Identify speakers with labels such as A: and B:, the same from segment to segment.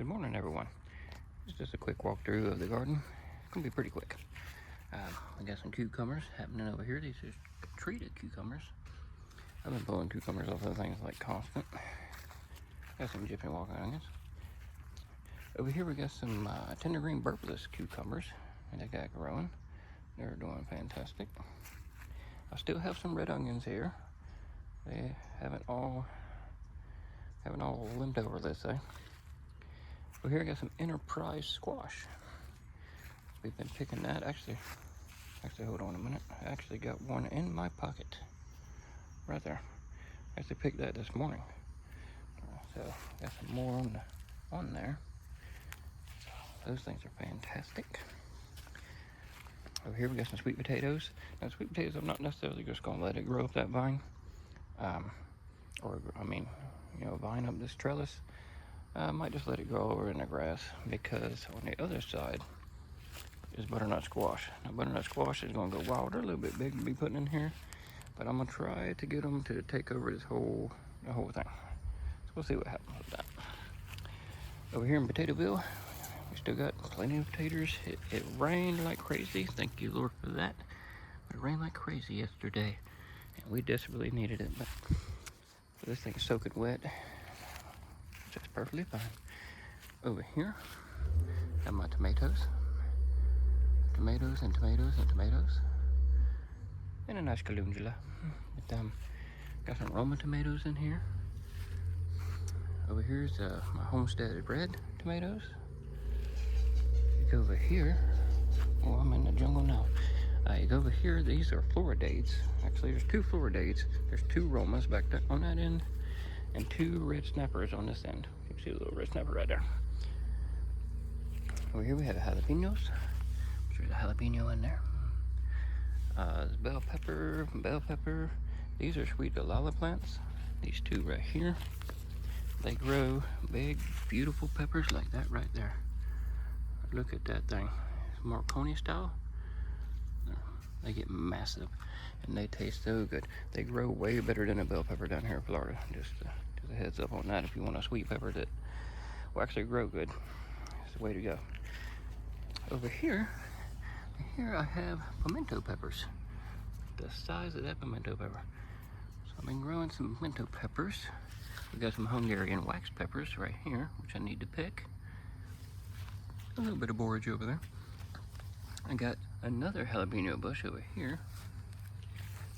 A: Good morning, everyone. It's just a quick walkthrough of the garden. It's gonna be pretty quick. I got some cucumbers happening over here. These are treated cucumbers. I've been pulling cucumbers off of things like Constant. Got some Egyptian walking onions. Over here we got some tender green burpless cucumbers, and they got growing. They're doing fantastic. I still have some red onions here. They haven't all limped over, let's say. Over here I got some Enterprise squash. We've been picking that. Actually, hold on a minute. I actually got one in my pocket, right there. I actually picked that this morning. So got some more on there. Those things are fantastic. Over here we got some sweet potatoes. Now sweet potatoes, I'm not necessarily just gonna let it grow up that vine, vine up this trellis. I might just let it grow over in the grass, because on the other side is butternut squash. Now butternut squash is gonna go wild. They're a little bit big to be putting in here, but I'm gonna try to get them to take over the whole thing. So we'll see what happens with that. Over here in Potatoeville, we still got plenty of potatoes. It rained like crazy. Thank you, Lord, for that. But it rained like crazy yesterday, and we desperately needed it. But this thing's soaking wet. Just perfectly fine. Over here, got my tomatoes. Tomatoes and tomatoes and tomatoes. And a nice calendula. But, got some Roma tomatoes in here. Over here's my homesteaded red tomatoes. You go over here. Oh, I'm in the jungle now. You go over here, these are Floridades. Actually, there's two Floridades. There's two Romas back there on that end, and two red snappers on this end. You can see a little red snapper right there. Over here we have jalapenos. There's a jalapeno in there. There's bell pepper. These are sweet Dalala plants. These two right here. They grow big, beautiful peppers like that right there. Look at that thing. It's Marconi style. They get massive, and they taste so good. They grow way better than a bell pepper down here in Florida. Just a heads up on that. If you want a sweet pepper that will actually grow good, it's the way to go. Over here I have pimento peppers. The size of that pimento pepper. So I've been growing some pimento peppers. We got some Hungarian wax peppers right here, which I need to pick. A little bit of borage over there. I got another jalapeno bush over here,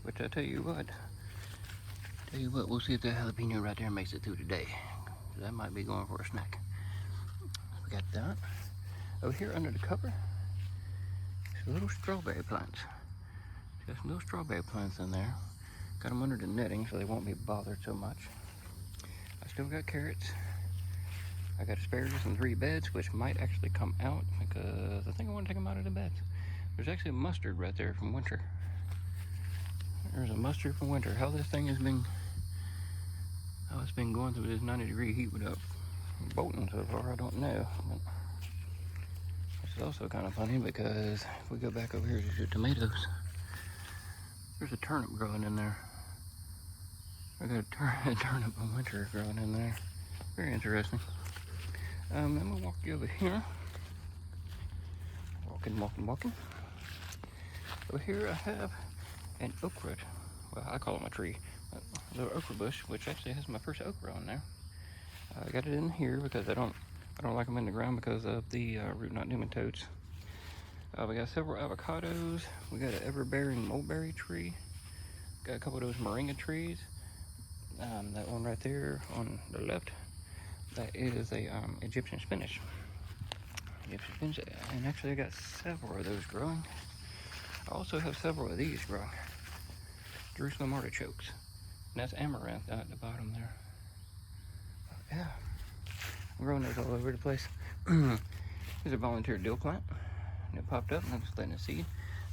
A: which I tell you what, we'll see if that jalapeno right there makes it through today. That might be going for a snack. We got that. Over here under the cover, there's little strawberry plants. Got some little strawberry plants in there. Got them under the netting so they won't be bothered so much. I still got carrots. I got asparagus in 3 beds, which might actually come out because I think I want to take them out of the beds. There's actually a mustard right there from winter. There's a mustard from winter. How it's been going through this 90-degree heat without bolting so far, I don't know. But it's also kind of funny because if we go back over here to the tomatoes, there's a turnip growing in there. I got a turnip in winter growing in there. Very interesting. I'm gonna walk you over here. Walking. Over here I have an okra. Well, I call it my tree. A little okra bush, which actually has my first okra on there. I got it in here because I don't like them in the ground because of the root knot nematodes. We got several avocados. We got an ever-bearing mulberry tree. Got a couple of those moringa trees. That one right there on the left, that is a Egyptian spinach. And actually I got several of those growing. I also have several of these growing. Jerusalem artichokes. And that's amaranth down at the bottom there. Yeah, I'm growing those all over the place. Here's a volunteer dill plant. And it popped up and I'm just letting it seed.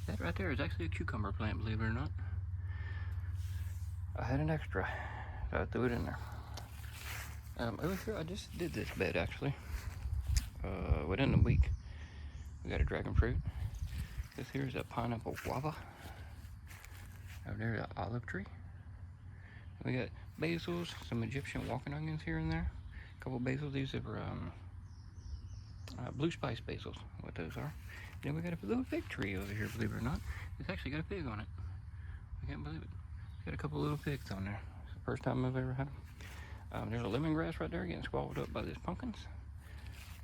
A: That right there is actually a cucumber plant, believe it or not. I had an extra, so I threw it in there. Over here I just did this bed actually. Within a week. We got a dragon fruit. This here is a pineapple guava. Over there, an olive tree. We got basils, some Egyptian walking onions here and there. A couple basils. These are Blue spice basils, what those are. Then we got a little fig tree over here, believe it or not. It's actually got a fig on it. I can't believe it. It's got a couple little figs on there. It's the first time I've ever had them. There's a lemongrass right there getting swallowed up by these pumpkins.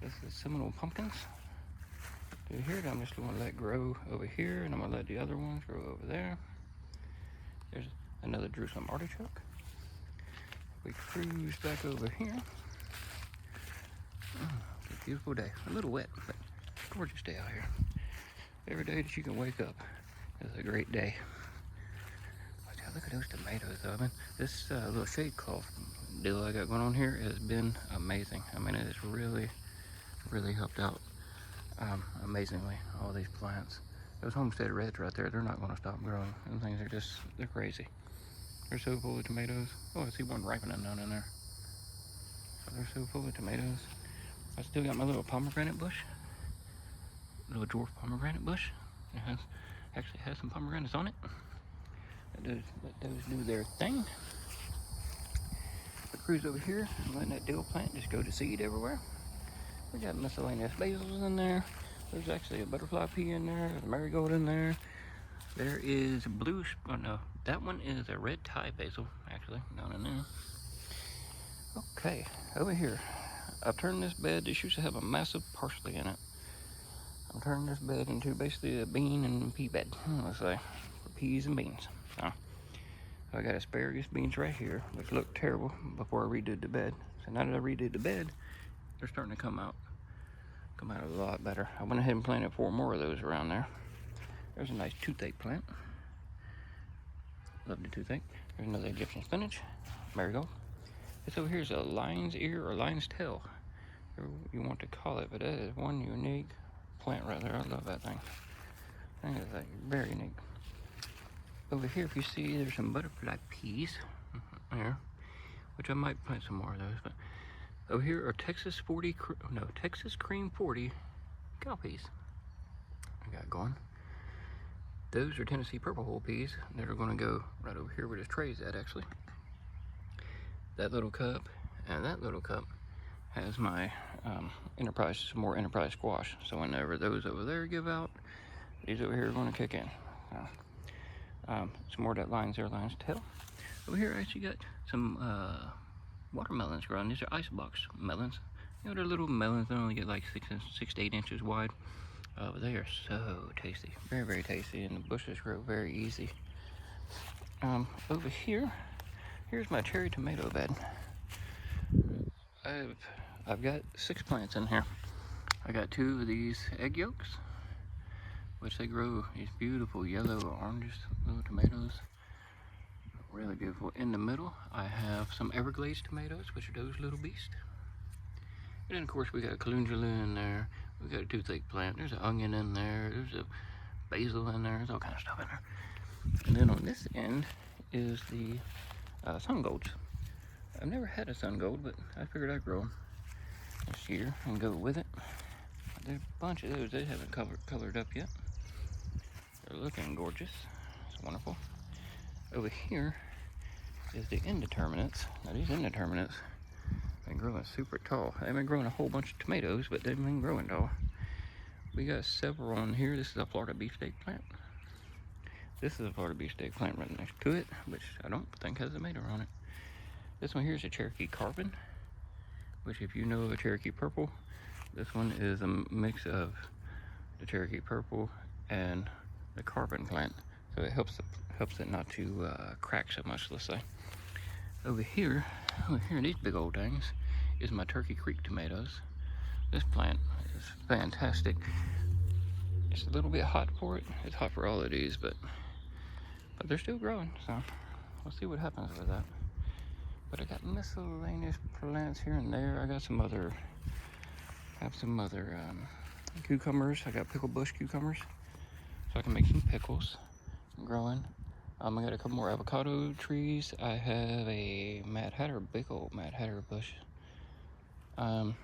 A: This is Seminole pumpkins. Through here, I'm just going to let grow over here, and I'm going to let the other ones grow over there. There's another Jerusalem artichoke. We cruise back over here. It's a beautiful day. A little wet, but gorgeous day out here. Every day that you can wake up is a great day. Look at those tomatoes though. I mean, this little shade cloth deal I got going on here has been amazing. I mean, it has really, really helped out amazingly, all these plants. Those homestead reds right there, they're not going to stop growing. Them things are just, they're crazy. They're so full of tomatoes. Oh, I see one ripening down in there. They're so full of tomatoes. I still got my little pomegranate bush. Little dwarf pomegranate bush. It actually has some pomegranates on it. Let those do their thing. The cruise over here, I'm letting that dill plant just go to seed everywhere. We got miscellaneous basils in there. There's actually a butterfly pea in there. There's a marigold in there. There is blue, oh no, that one is a red Thai basil, actually, down in there. Okay, over here, I've turned this bed. This used to have a massive parsley in it. I'm turning this bed into basically a bean and pea bed, let's say, for peas and beans. So I got asparagus beans right here, which looked terrible before I redid the bed. So now that I redid the bed, they're starting to come out a lot better. I went ahead and planted 4 more of those around there. There's a nice toothache plant. Love the toothache. There's another Egyptian spinach, marigold. This over here is a lion's ear or lion's tail, whatever you want to call it, but that is one unique plant right there. I love that thing. I think it's like very unique. Over here, if you see, there's some butterfly peas there, which I might plant some more of those. But over here are Texas Cream 40 cowpeas. I got going. Those are Tennessee purple hull peas that are going to go right over here where this tray is at, actually. That little cup and that little cup has my some more Enterprise squash. So whenever those over there give out, these over here are going to kick in. Some more of that lion's tail. Over here I actually got some watermelons growing. These are icebox melons. You know, they're little melons. They only get like 6 to 8 inches wide. But they are so tasty. Very, very tasty. And the bushes grow very easy. Over here, here's my cherry tomato bed. I've got 6 plants in here. I got 2 of these egg yolks, which they grow these beautiful yellow oranges little tomatoes. Really beautiful. In the middle, I have some Everglades tomatoes, which are those little beasts. And then of course we got a calendula in there. We got a toothache plant. There's an onion in there. There's a basil in there. There's all kind of stuff in there. And then on this end is the sun golds. I've never had a sun gold, but I figured I'd grow them this year and go with it. There's a bunch of those. They haven't colored up yet. They're looking gorgeous. It's wonderful. Over here is the indeterminates. Now these indeterminates have been growing super tall. They've been growing a whole bunch of tomatoes, but they've been growing tall. We got several on here. This is a Florida beefsteak plant. This is a Florida beefsteak plant right next to it, which I don't think has a tomato on it. This one here is a Cherokee carbon, which if you know a Cherokee purple, this one is a mix of the Cherokee purple and the carbon plant. So it helps it not to crack so much, let's say. Over here, these big old things, is my Turkey Creek tomatoes. This plant is fantastic. It's a little bit hot for it. It's hot for all of these, but they're still growing, so we'll see what happens with that. But I got miscellaneous plants here and there. I got some other, cucumbers. I got pickle bush cucumbers, so I can make some pickles growing. I got a couple more avocado trees. I have a big old Mad Hatter bush. So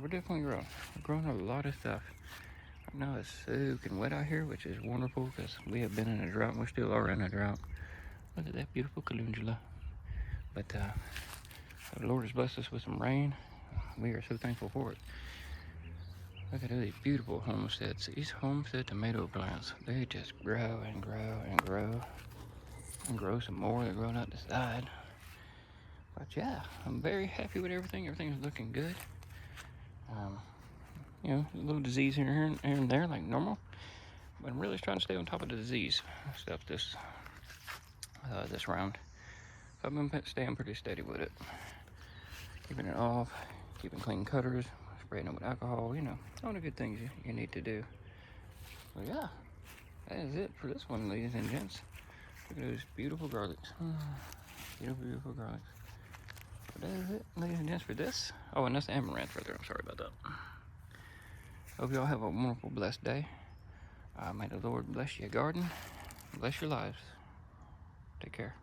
A: we're definitely growing. We're growing a lot of stuff. Right now it's soaking wet out here, which is wonderful because we have been in a drought and we still are in a drought. Look at that beautiful calendula. But the Lord has blessed us with some rain. We are so thankful for it. Look at these beautiful homesteads. These homestead tomato plants, they just grow and grow and grow and grow some more. They're growing out the side. But yeah, I'm very happy with everything. Everything's looking good. You know, a little disease here and there, like normal. But I'm really trying to stay on top of the disease stuff this round. So I've been staying pretty steady with it. Keeping it off, keeping clean cutters, spraying them with alcohol, you know, all the good things you need to do. But yeah, that is it for this one, ladies and gents. Look at those beautiful garlics. Beautiful, beautiful garlics. But that is it, ladies and gents, for this. Oh, and that's the amaranth right there. I'm sorry about that. Hope y'all have a wonderful, blessed day. May the Lord bless your garden, bless your lives. Take care.